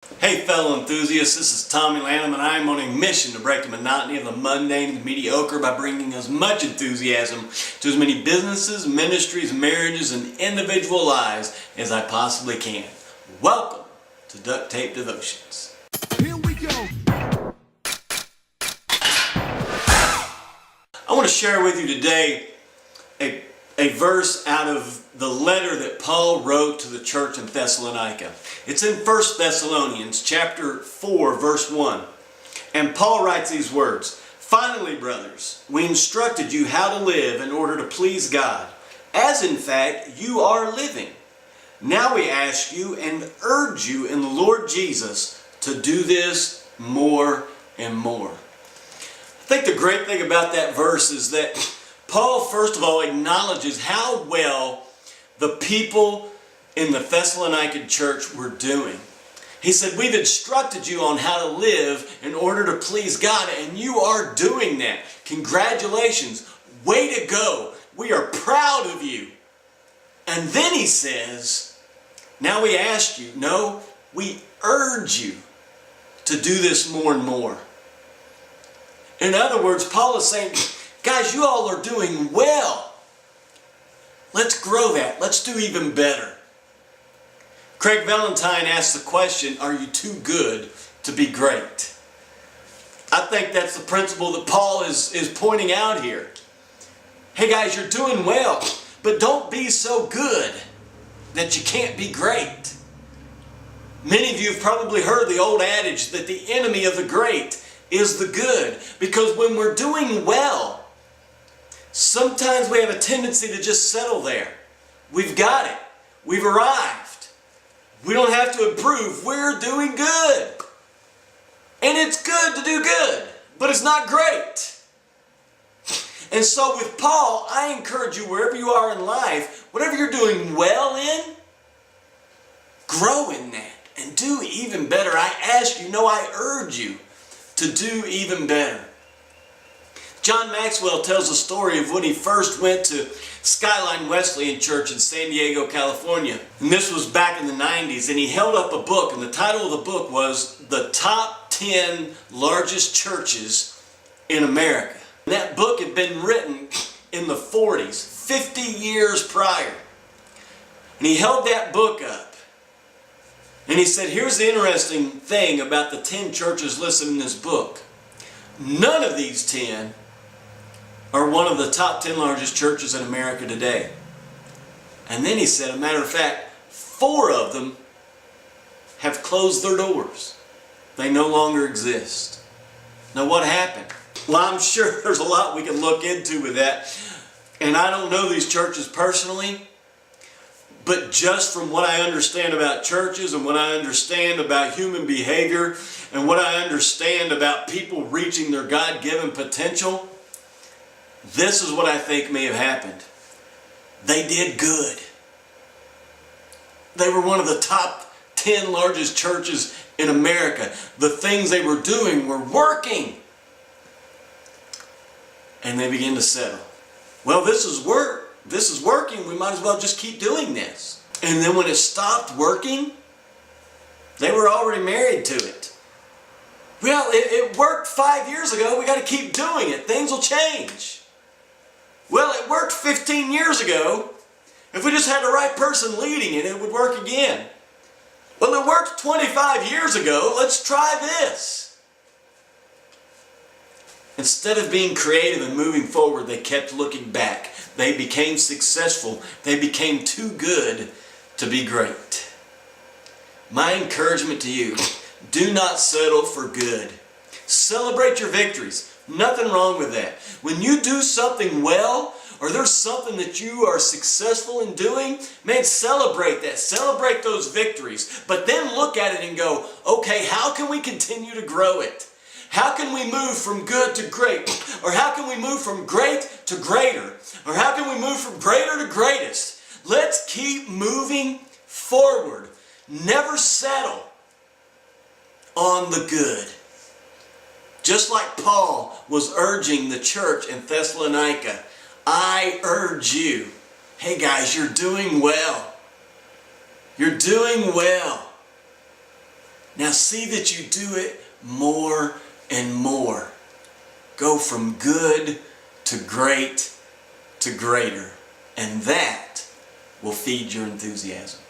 Hey fellow enthusiasts, this is Tommy Lanham and I am on a mission to break the monotony of the mundane and the mediocre by bringing as much enthusiasm to as many businesses, ministries, marriages, and individual lives as I possibly can. Welcome to Duct Tape Devotions. Here we go. I want to share with you today a verse out of the letter that Paul wrote to the church in Thessalonica. It's in 1 Thessalonians chapter 4, verse 1. And Paul writes these words, "Finally, brothers, we instructed you how to live in order to please God, as in fact you are living. Now we ask you and urge you in the Lord Jesus to do this more and more." I think the great thing about that verse is that Paul, first of all, acknowledges how well the people in the Thessalonican church were doing. He said, we've instructed you on how to live in order to please God, and you are doing that. Congratulations. Way to go. We are proud of you. And then he says, now we ask you, no, we urge you to do this more and more. In other words, Paul is saying, guys, you all are doing well. Let's grow that. Let's do even better. Craig Valentine asked the question, are you too good to be great? I think that's the principle that Paul is pointing out here. Hey guys, you're doing well, but don't be so good that you can't be great. Many of you have probably heard the old adage that the enemy of the great is the good, because when we're doing well, sometimes we have a tendency to just settle there. We've got it. We've arrived. We don't have to improve. We're doing good. And it's good to do good, but it's not great. And so with Paul, I encourage you, wherever you are in life, whatever you're doing well in, grow in that and do even better. I ask you, no, I urge you to do even better. John Maxwell tells a story of when he first went to Skyline Wesleyan Church in San Diego, California. And this was back in the 90s. And he held up a book, and the title of the book was The Top 10 Largest Churches in America. And that book had been written in the 40s, 50 years prior. And he held that book up. And he said, here's the interesting thing about the 10 churches listed in this book. None of these 10 are one of the top 10 largest churches in America today. And then he said, a matter of fact, 4 of them have closed their doors. They no longer exist. Now what happened? Well, I'm sure there's a lot we can look into with that. And I don't know these churches personally, but just from what I understand about churches and what I understand about human behavior and what I understand about people reaching their God-given potential, this is what I think may have happened. They did good. They were one of the top 10 largest churches in America. The things they were doing were working. And they began to settle. Well, this is working. We might as well just keep doing this. And then when it stopped working, they were already married to it. Well, it worked 5 years ago. We got to keep doing it. Things will change. Well, it worked 15 years ago. If we just had the right person leading it, it would work again. Well, it worked 25 years ago. Let's try this. Instead of being creative and moving forward, they kept looking back. They became successful. They became too good to be great. My encouragement to you, do not settle for good. Celebrate your victories. Nothing wrong with that. When you do something well, or there's something that you are successful in doing, man, celebrate that. Celebrate those victories. But then look at it and go, okay, how can we continue to grow it? How can we move from good to great? Or how can we move from great to greater? Or how can we move from greater to greatest? Let's keep moving forward. Never settle on the good. Just like Paul was urging the church in Thessalonica, I urge you, hey guys, you're doing well. You're doing well. Now see that you do it more and more. Go from good to great to greater. And that will feed your enthusiasm.